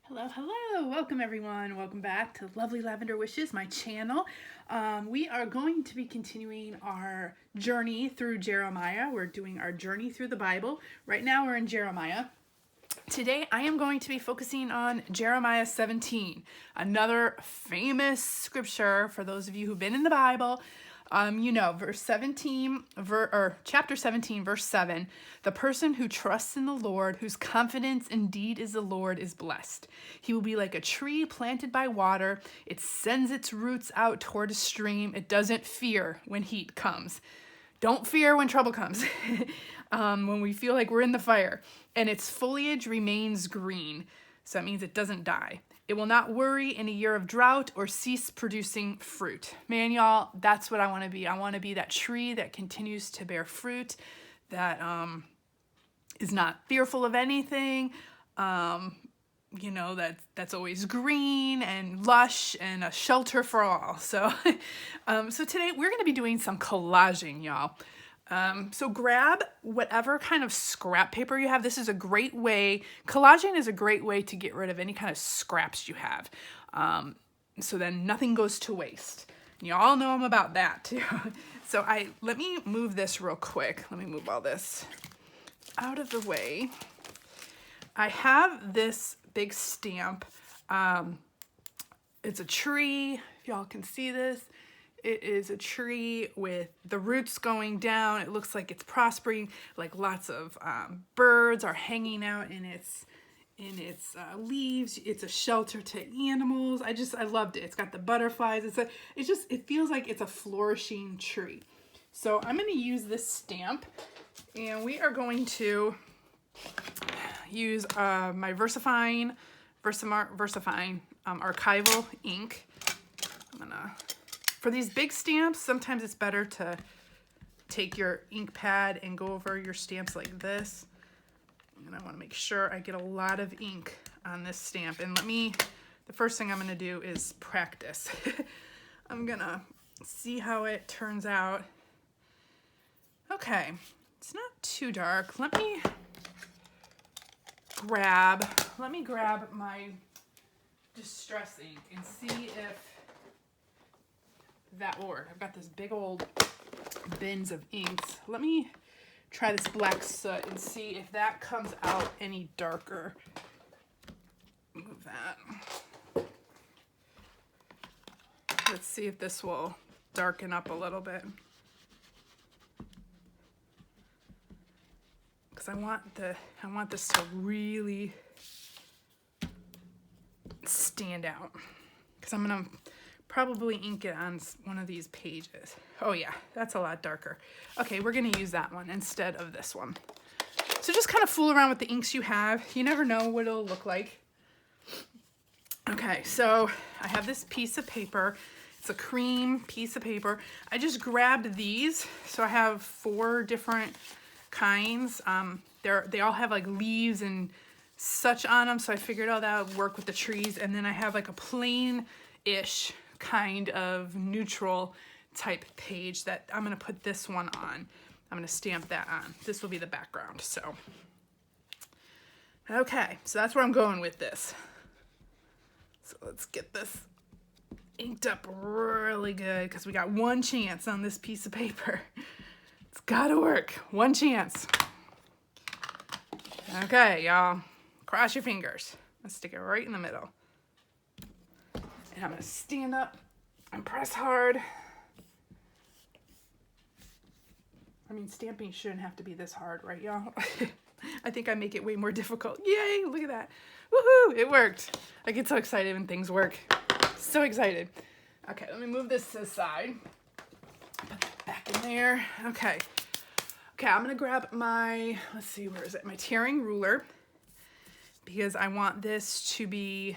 Hello, hello. Welcome everyone. Welcome back to Lovely Lavender Wishes, my channel. We are going to be continuing our journey through Jeremiah. We're doing our journey through the Bible. Right now we're in Jeremiah. Today I am going to be focusing on Jeremiah 17, another famous scripture for those of you who've been in the Bible. Verse 17, chapter 17, verse 7, the person who trusts in the Lord, whose confidence indeed is the Lord, is blessed. He will be like a tree planted by water. It sends its roots out toward a stream. It doesn't fear when heat comes. Don't fear when trouble comes, when we feel like we're in the fire. And its foliage remains green, so that means it doesn't die. It will not worry in a year of drought or cease producing fruit. Man, y'all, that's what I want to be. I want to be that tree that continues to bear fruit, that is not fearful of anything, that's always green and lush and a shelter for all. So, so today we're going to be doing some collaging, y'all. So grab whatever kind of scrap paper you have. This is a great way, collaging is a great way to get rid of any kind of scraps you have. So then nothing goes to waste. You all know I'm about that too. So let me move this real quick. Let me move all this out of the way. I have this big stamp. It's a tree, if y'all can see this. It is a tree with the roots going down. It looks like it's prospering, like lots of birds are hanging out in its leaves. It's a shelter to animals. I loved it. It's got the butterflies. It feels like it's a flourishing tree. So I'm going to use this stamp, and we are going to use my VersaFine archival ink. For these big stamps, sometimes it's better to take your ink pad and go over your stamps like this. And I want to make sure I get a lot of ink on this stamp. And the first thing I'm going to do is practice. I'm going to see how it turns out. Okay, it's not too dark. Let me grab my distress ink and see if that will work. I've got this big old bins of inks. Let me try this black soot and see if that comes out any darker. Move that. Let's see if this will darken up a little bit. Because I want this to really stand out. Because I'm gonna probably ink it on one of these pages. Oh yeah, that's a lot darker. Okay, we're gonna use that one instead of this one. So just kind of fool around with the inks you have. You never know what it'll look like. Okay, so I have this piece of paper. It's a cream piece of paper. I just grabbed these. So I have 4 different kinds. They all have like leaves and such on them. So I figured, oh, that would work with the trees. And then I have like a plain-ish kind of neutral type page that I'm going to put this one on. I'm going to stamp that on. This will be the background. So, okay, so that's where I'm going with this. So let's get this inked up really good because we got one chance on this piece of paper. It's got to work. One chance. Okay, y'all. Cross your fingers. Let's stick it right in the middle. And I'm going to stand up and press hard. I mean, stamping shouldn't have to be this hard, right, y'all? I think I make it way more difficult. Yay, look at that. Woohoo, it worked. I get so excited when things work. So excited. Okay, let me move this to the side. Put that back in there. Okay. Okay, I'm going to grab my, let's see, where is it? My tearing ruler. Because I want this to be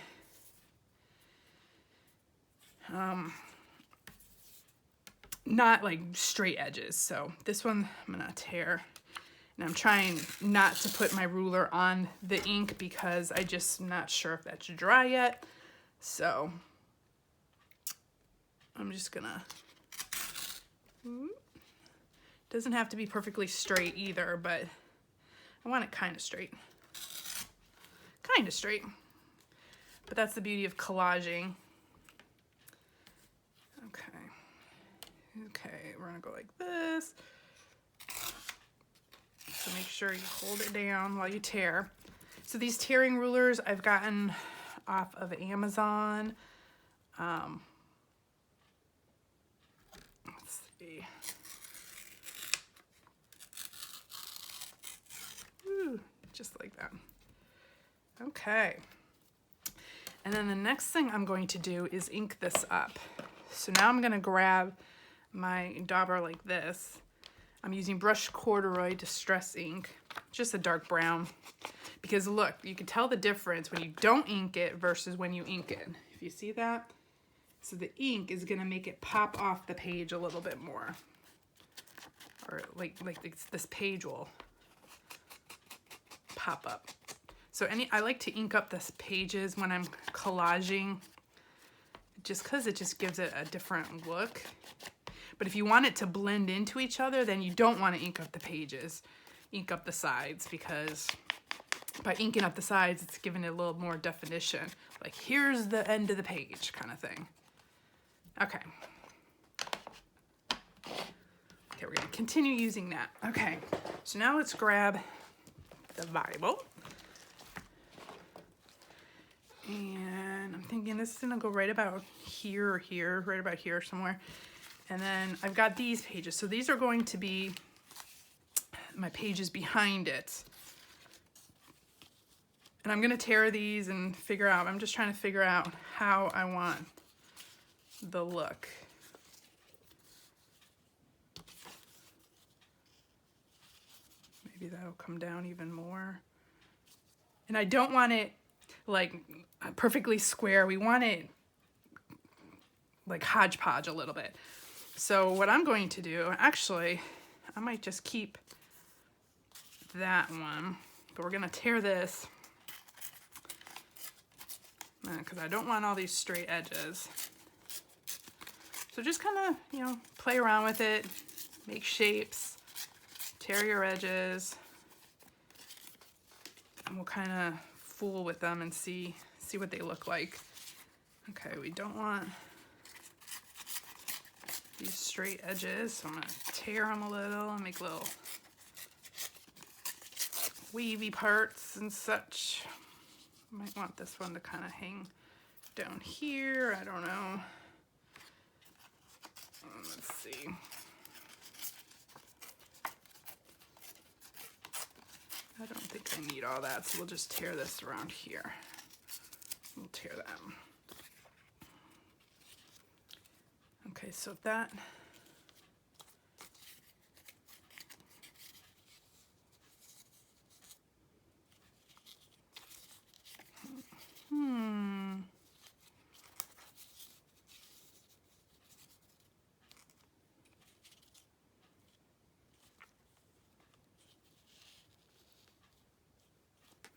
not like straight edges. So this one I'm gonna tear, and I'm trying not to put my ruler on the ink because I just not sure if that's dry yet. So I'm just gonna, doesn't have to be perfectly straight either, but I want it kind of straight. But that's the beauty of collaging. Okay, we're gonna go like this. So make sure you hold it down while you tear. So these tearing rulers I've gotten off of Amazon. Let's see. Ooh, just like that. Okay. And then the next thing I'm going to do is ink this up. So now I'm gonna grab my dauber like this. I'm using Brush Corduroy Distress ink, just a dark brown. Because look, you can tell the difference when you don't ink it versus when you ink it. If you see that? So the ink is gonna make it pop off the page a little bit more. Or like this page will pop up. So I like to ink up the pages when I'm collaging, just because it just gives it a different look. But if you want it to blend into each other, then you don't want to ink up the pages. Ink up the sides, because by inking up the sides, it's giving it a little more definition. Like, here's the end of the page kind of thing. Okay. Okay, we're going to continue using that. Okay, so now let's grab the Bible. And I'm thinking this is going to go right about here or here, right about here somewhere. And then I've got these pages. So these are going to be my pages behind it. And I'm going to tear these and figure out, I'm just trying to figure out how I want the look. Maybe that'll come down even more. And I don't want it like perfectly square. We want it like hodgepodge a little bit. So what I'm going to do, actually, I might just keep that one, but we're gonna tear this because I don't want all these straight edges. So just kind of, you know, play around with it, make shapes, tear your edges, and we'll kind of fool with them and see what they look like. Okay, we don't want these straight edges, so I'm gonna tear them a little and make little wavy parts and such. Might want this one to kind of hang down here, I don't know. Let's see. I don't think I need all that, so we'll just tear this around here. We'll tear that. Okay, so that,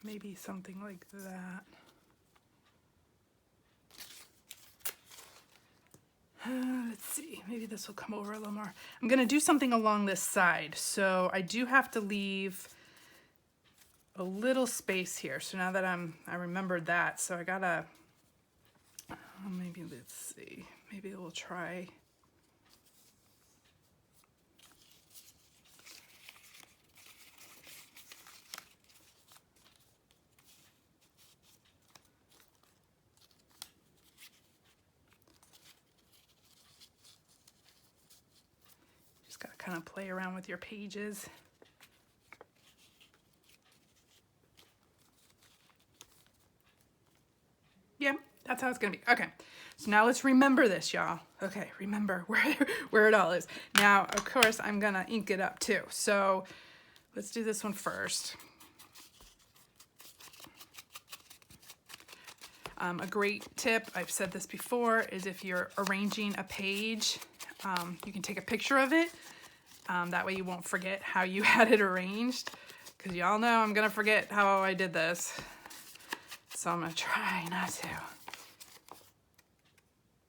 maybe something like that. Let's see, maybe this will come over a little more. I'm gonna do something along this side, so I do have to leave a little space here. So now that I remembered that, so I gotta, maybe let's see, maybe we'll try. Gotta kind of play around with your pages. Yeah, that's how it's gonna be. Okay, so now let's remember this, y'all. Okay, remember where it all is. Now, of course, I'm gonna ink it up too. So let's do this one first. A great tip, I've said this before, is if you're arranging a page, you can take a picture of it. That way you won't forget how you had it arranged, because y'all know I'm gonna forget how I did this. So I'm gonna try not to.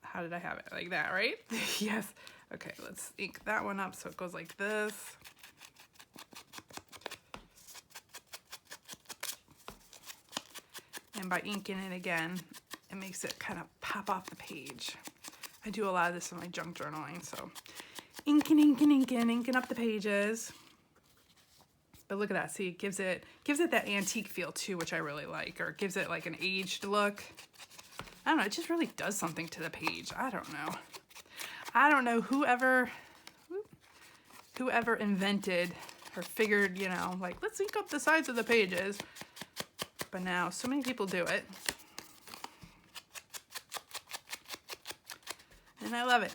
How did I have it? Like that, right? Yes. Okay, let's ink that one up so it goes like this. And by inking it again, it makes it kind of pop off the page. I do a lot of this in my junk journaling, so inking, inking, inking, inking up the pages. But look at that, see, it gives it that antique feel too, which I really like, or it gives it like an aged look. I don't know, it just really does something to the page. I don't know whoever invented or figured, you know, like, let's ink up the sides of the pages. But now so many people do it. And I love it.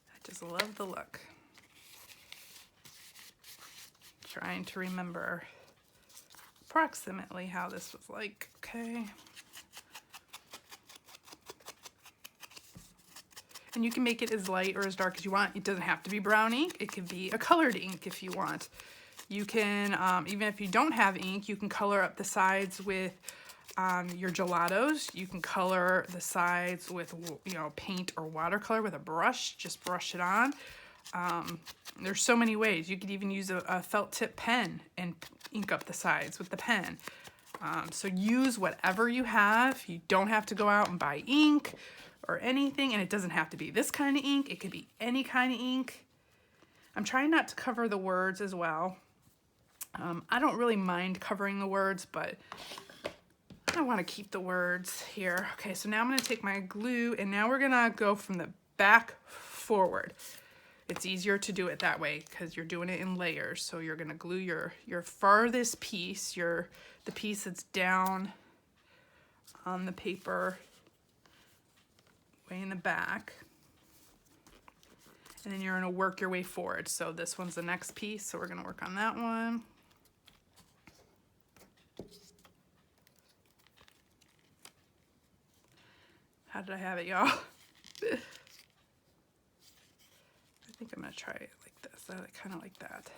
I just love the look. Trying to remember approximately how this was like. Okay. And you can make it as light or as dark as you want. It doesn't have to be brown ink. It could be a colored ink if you want. You can, even if you don't have ink, you can color up the sides with your gelatos. You can color the sides with, you know, paint or watercolor with a brush. Just brush it on. There's so many ways. You could even use a felt tip pen and ink up the sides with the pen. So use whatever you have. You don't have to go out and buy ink or anything, and it doesn't have to be this kind of ink. It could be any kind of ink. I'm trying not to cover the words as well. I don't really mind covering the words, but I want to keep the words here. Okay, so now I'm going to take my glue, and now we're going to go from the back forward. It's easier to do it that way because you're doing it in layers. So you're going to glue your farthest piece, the piece that's down on the paper, way in the back. And then you're going to work your way forward. So this one's the next piece, so we're going to work on that one. How did I have it, y'all? I think I'm going to try it like this. I kind of like that.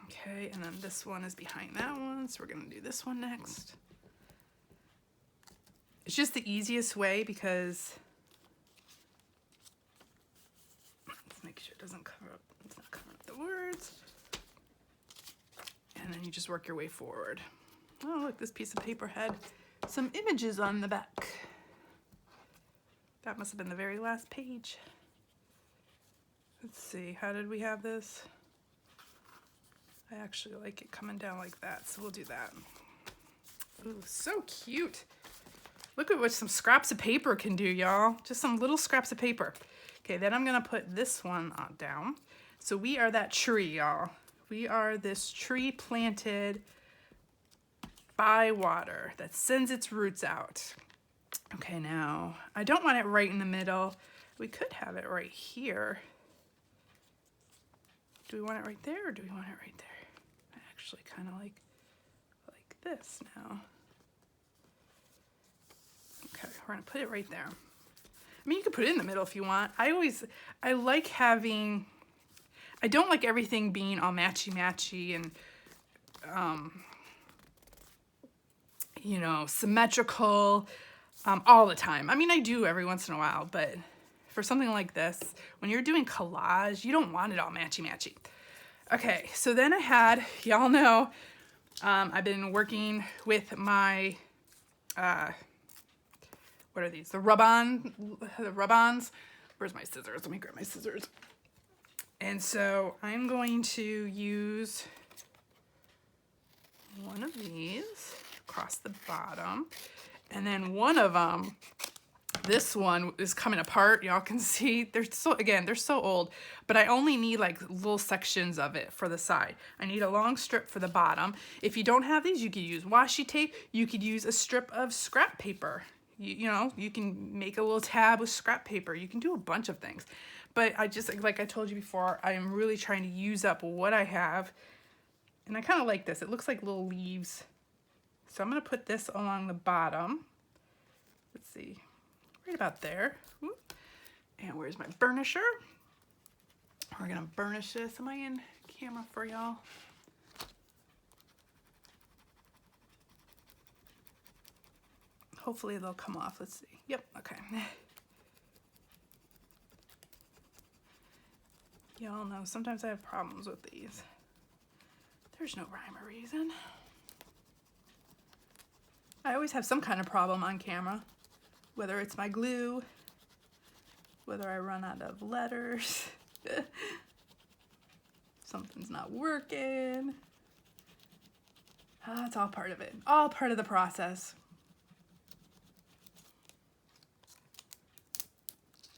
Okay, and then this one is behind that one, so we're going to do this one next. It's just the easiest way because let's make sure it doesn't cover up, it's not covering up the words. And then you just work your way forward. Oh, look, this piece of paper had some images on the back. That must have been the very last page. Let's see, how did we have this? I actually like it coming down like that, so we'll do that. Ooh, so cute. Look at what some scraps of paper can do, y'all. Just some little scraps of paper. Okay, then I'm gonna put this one down. So we are that tree, y'all. We are this tree planted by water that sends its roots out. Okay, now, I don't want it right in the middle. We could have it right here. Do we want it right there or do we want it right there? I actually kind of like this now. Okay, we're gonna put it right there. I mean, you can put it in the middle if you want. I like having, I don't like everything being all matchy-matchy and, you know, symmetrical all the time. I mean, I do every once in a while, but for something like this, when you're doing collage, you don't want it all matchy-matchy. Okay, so then I had, y'all know, I've been working with my, what are these? The rub-ons. Where's my scissors? Let me grab my scissors. And so I'm going to use one of these across the bottom. And then one of them, this one is coming apart. Y'all can see they're so old, but I only need like little sections of it for the side. I need a long strip for the bottom. If you don't have these, you could use washi tape. You could use a strip of scrap paper. You know, you can make a little tab with scrap paper. You can do a bunch of things. But I just, like I told you before, I am really trying to use up what I have. And I kind of like this. It looks like little leaves. So I'm going to put this along the bottom. Let's see, right about there. And where's my burnisher? We're going to burnish this. Am I in camera for y'all? Hopefully they'll come off. Let's see. Yep, okay. Y'all know sometimes I have problems with these. There's no rhyme or reason. I always have some kind of problem on camera, whether it's my glue, whether I run out of letters, something's not working. It's all part of it, all part of the process.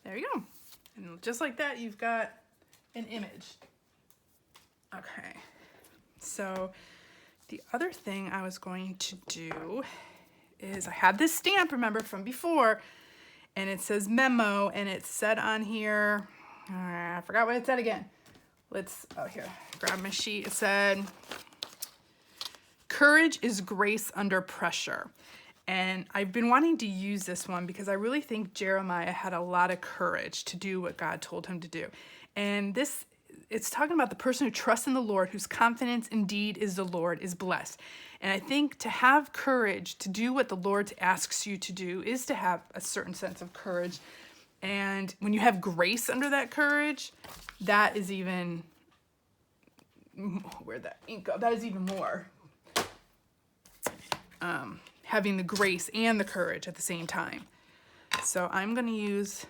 There you go. And just like that, you've got an image. Okay, so the other thing I was going to do is I had this stamp, remember, from before, and it says memo, and it said on here, I forgot what it said again. Oh here, grab my sheet. It said, courage is grace under pressure. And I've been wanting to use this one because I really think Jeremiah had a lot of courage to do what God told him to do. And it's talking about the person who trusts in the Lord, whose confidence indeed is the Lord, is blessed. And I think to have courage to do what the Lord asks you to do is to have a certain sense of courage. And when you have grace under that courage, that is even, where'd that ink go? That is even more. Having the grace and the courage at the same time. So I'm going to use,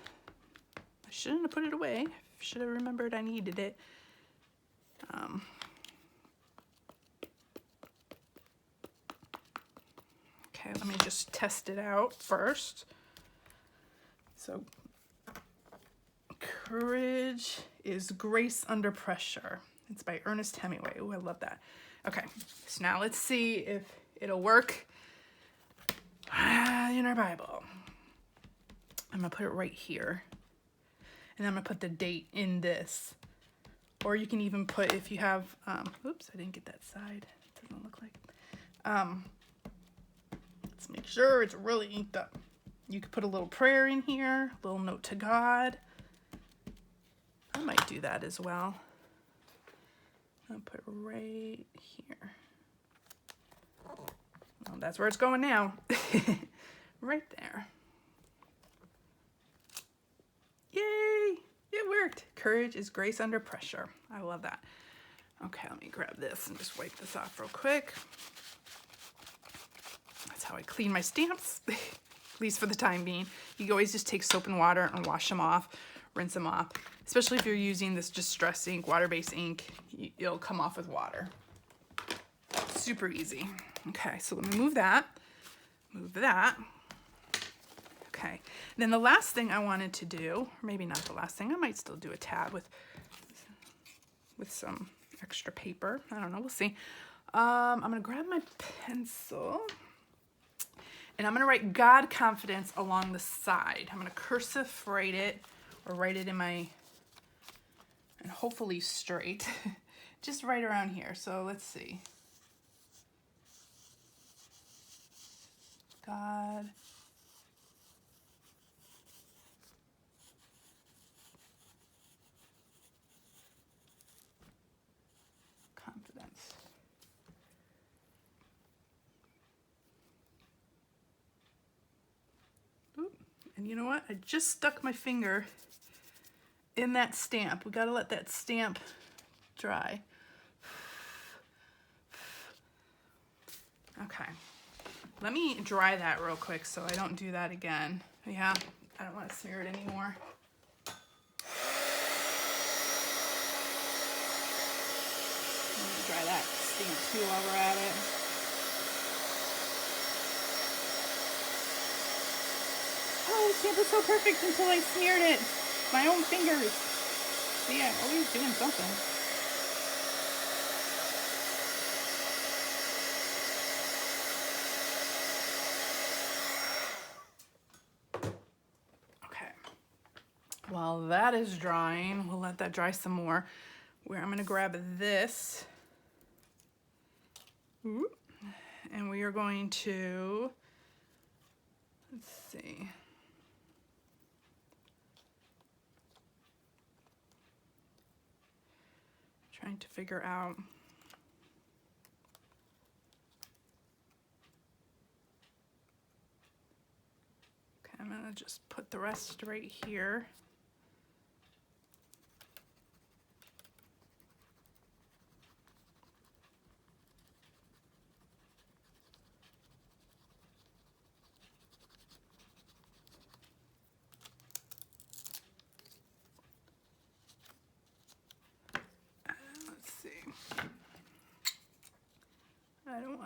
I shouldn't have put it away. Should have remembered I needed it. Okay, let me just test it out first. So, courage is grace under pressure. It's by Ernest Hemingway. Oh, I love that. Okay, so now let's see if it'll work in our Bible. I'm gonna put it right here. And I'm gonna put the date in this. Or you can even put, if you have, oops, I didn't get that side. It doesn't look like. Let's make sure it's really inked up. You could put a little prayer in here, a little note to God. I might do that as well. I'll put it right here. Well, that's where it's going now. Right there. Yay! It worked. Courage is grace under pressure. I love that. Okay, let me grab this and just wipe this off real quick. That's how I clean my stamps, at least for the time being. You can always just take soap and water and wash them off, rinse them off. Especially if you're using this distress ink, water-based ink, it'll come off with water. Super easy. Okay, so let me move that. Move that. Okay, then the last thing I wanted to do, or maybe not the last thing, I might still do a tab with some extra paper. I don't know, we'll see. I'm gonna grab my pencil and I'm gonna write God confidence along the side. I'm gonna cursive write it, or write it in my, and hopefully straight, just right around here. So let's see. God confidence. Oop. And you know what? I just stuck my finger in that stamp. We gotta let that stamp dry. Okay. Let me dry that real quick so I don't do that again. Yeah, I don't want to smear it anymore. I'm gonna dry that stamp too while we're at it. Oh, the stamp was so perfect until I smeared it. My own fingers. See, I'm always doing something. While that is drying, we'll let that dry some more. Where I'm gonna grab this. And we are going to, let's see. Trying to figure out. Okay, I'm gonna just put the rest right here.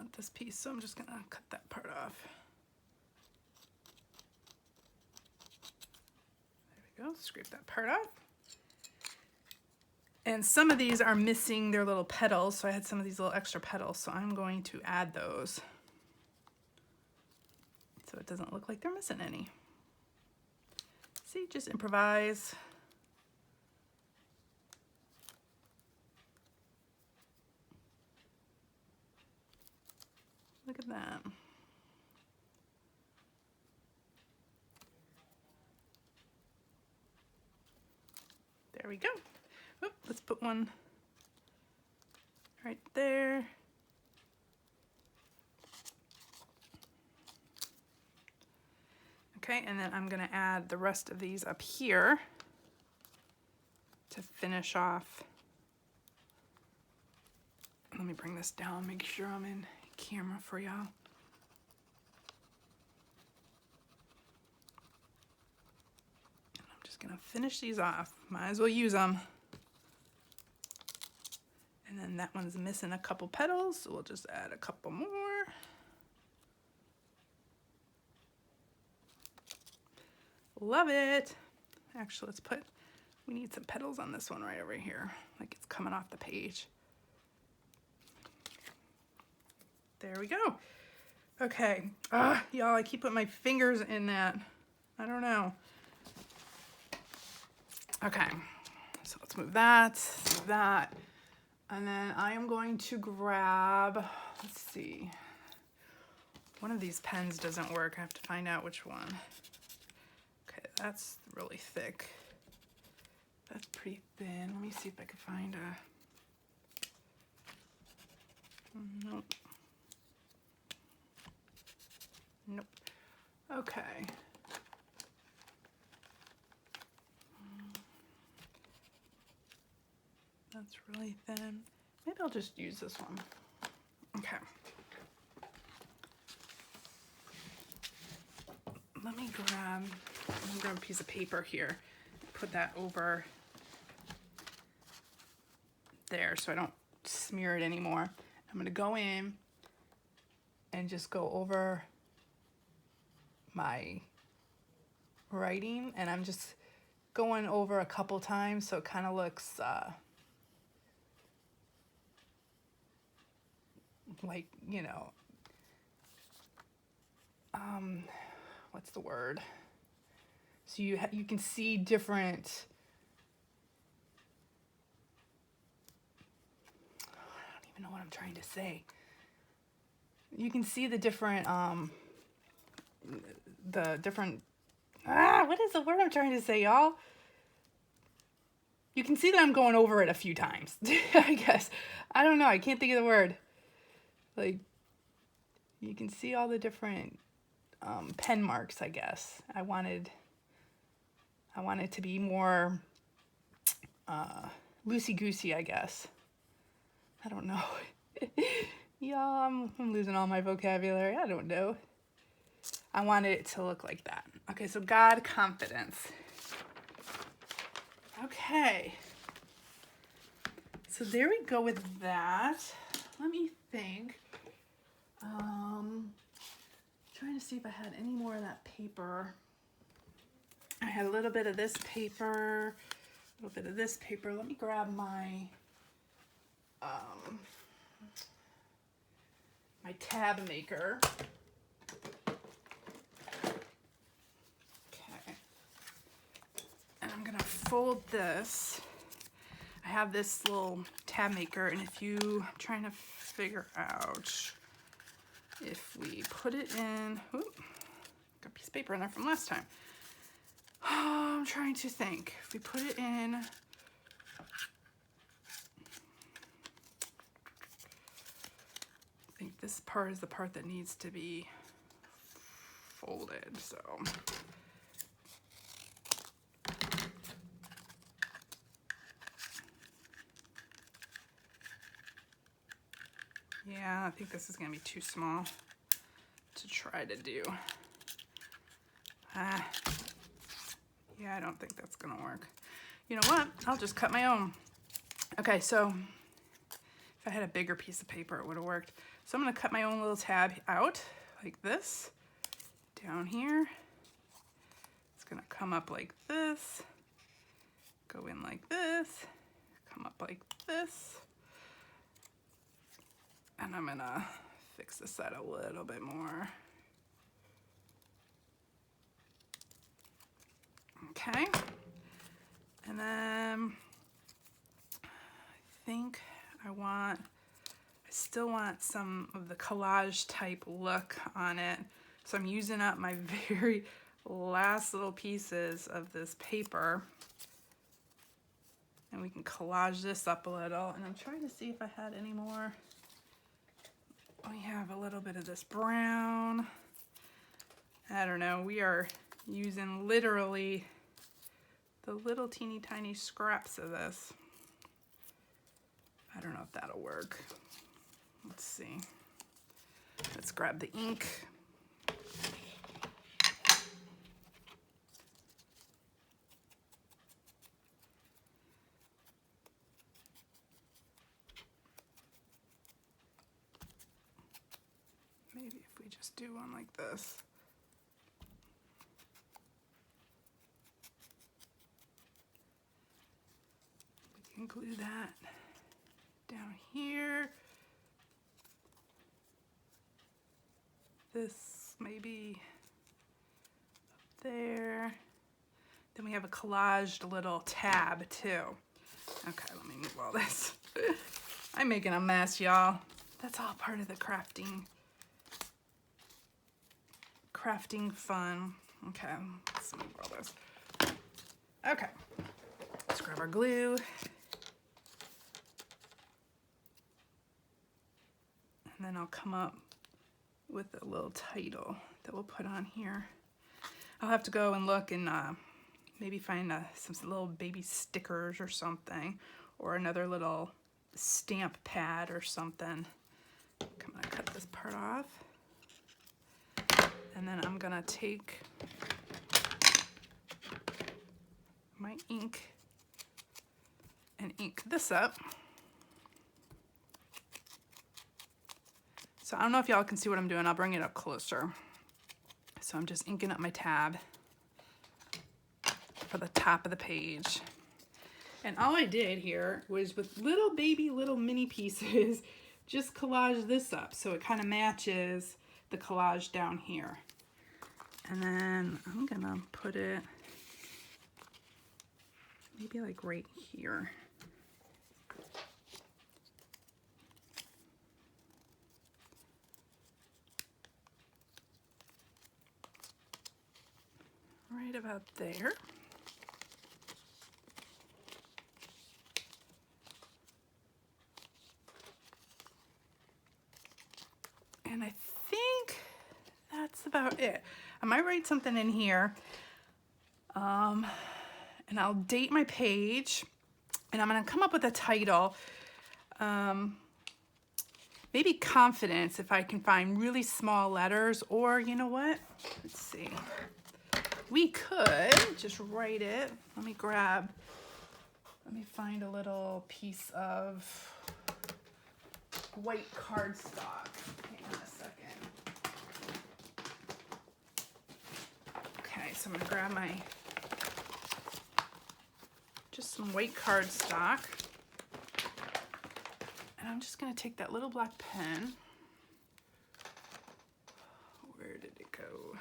want this piece, so I'm just gonna cut that part off. There we go, scrape that part off. And some of these are missing their little petals, so I had some of these little extra petals, so I'm going to add those so it doesn't look like they're missing any. See, just improvise. Look at that. There we go. Oop, let's put one right there. Okay, and then I'm gonna add the rest of these up here to finish off. Let me bring this down, make sure I'm in camera for y'all. And I'm just gonna finish these off. Might as well use them. And then that one's missing a couple petals, so we'll just add a couple more. Love it. Actually, let's put, we need some petals on this one right over here, like it's coming off the page. There we go. Okay. Y'all, I keep putting my fingers in that. I don't know. Okay. So let's move that, that. And then I am going to grab, let's see. One of these pens doesn't work. I have to find out which one. Okay, that's really thick. That's pretty thin. Let me see if I can find a, nope. Nope. Okay. That's really thin. Maybe I'll just use this one. Okay. Let me grab a piece of paper here. Put that over there so I don't smear it anymore. I'm gonna go in and just go over my writing, and I'm just going over a couple times so it kind of looks like, you know, what's the word? So you can see different, I don't even know what I'm trying to say. You can see the different what is the word I'm trying to say, y'all? You can see that I'm going over it a few times. I guess. I don't know. I can't think of the word. Like, you can see all the different pen marks, I guess. I wanted to be more loosey-goosey, I guess. I don't know. Y'all, I'm losing all my vocabulary. I don't know. I wanted it to look like that. Okay, so God, confidence. Okay. So there we go with that. Let me think. Trying to see if I had any more of that paper. I had a little bit of this paper, a little bit of this paper. Let me grab my my tab maker. Okay. And I'm gonna fold this. I have this little tab maker, and if you, I'm trying to figure out if we put it in, got a piece of paper in there from last time. Oh, I'm trying to think. If we put it in, I think this part is the part that needs to be folded, so. Yeah, I think this is gonna be too small to try to do. Yeah, I don't think that's gonna work. You know what? I'll just cut my own. Okay, so If I had a bigger piece of paper, it would have worked. So I'm gonna cut my own little tab out like this, down here. It's gonna come up like this, go in like this, come up like this. And I'm gonna fix this side a little bit more. Okay. And then I think I still want some of the collage type look on it. So I'm using up my very last little pieces of this paper. And we can collage this up a little. And I'm trying to see if I had any more. We have a little bit of this brown. I don't know, we are using literally the little teeny tiny scraps of this. I don't know if that'll work. Let's see. Let's grab the ink. Maybe if we just do one like this. We can glue that down here. This maybe up there. Then we have a collaged little tab too. Okay, let me move all this. I'm making a mess, y'all. That's all part of the crafting fun. Okay, let's move all this. Okay, let's grab our glue. And then I'll come up with a little title that we'll put on here. I'll have to go and look and maybe find some little baby stickers or something, or another little stamp pad or something. I'm gonna cut this part off. And then I'm gonna take my ink and ink this up. So I don't know if y'all can see what I'm doing. I'll bring it up closer. So I'm just inking up my tab for the top of the page. And all I did here was with little mini pieces, just collage this up so it kind of matches the collage down here. And then I'm gonna put it maybe like right here. Right about there. And I think that's about it. I might write something in here, and I'll date my page, and I'm gonna come up with a title. Maybe confidence, if I can find really small letters, or you know what? Let's see. We could just write it. Let me find a little piece of white cardstock. Hang on a second. Okay, so I'm gonna grab just some white cardstock. And I'm just gonna take that little black pen. Where did it go?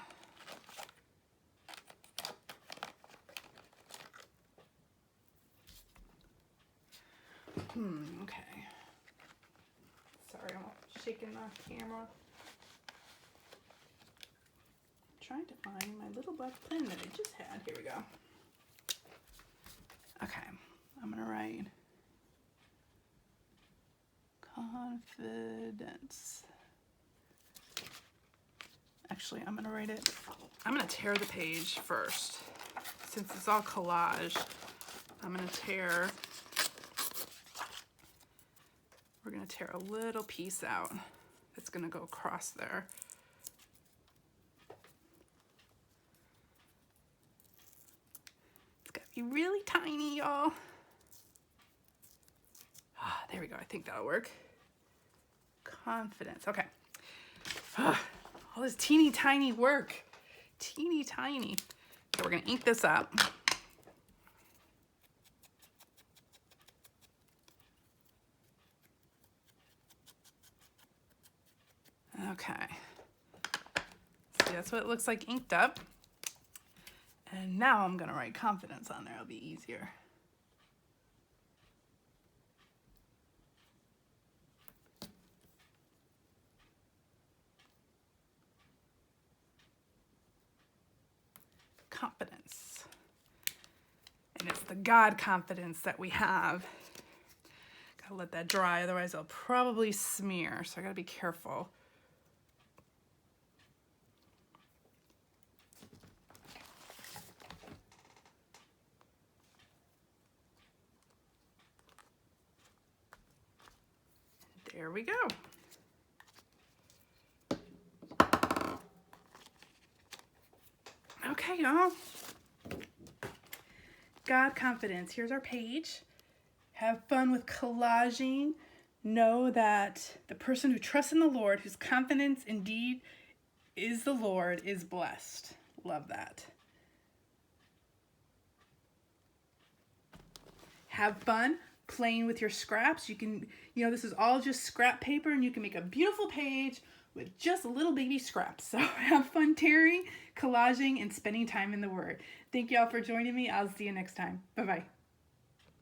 Okay. Sorry, I'm shaking the camera. I'm trying to find my little black pen that I just had. Here we go. Okay, I'm gonna write confidence. Actually, I'm gonna write it. I'm gonna tear the page first. Since it's all collage, I'm gonna tear. We're gonna tear a little piece out that's gonna go across there. It's gotta be really tiny, y'all. Ah, there we go, I think that'll work. confidence. Okay. All this teeny tiny work. Teeny tiny. So we're going to ink this up. Okay. See, that's what it looks like inked up. And now I'm going to write confidence on there. It'll be easier. Confidence. And it's the God confidence that we have. Gotta let that dry, otherwise it'll probably smear. So I gotta be careful. There we go. Okay, y'all. God confidence. Here's our page. Have fun with collaging. Know that the person who trusts in the Lord, whose confidence indeed is the Lord, is blessed. Love that. Have fun playing with your scraps. You can, this is all just scrap paper, and you can make a beautiful page with just little baby scraps. So have fun tearing, collaging, and spending time in the Word. Thank you all for joining me. I'll see you next time. Bye-bye.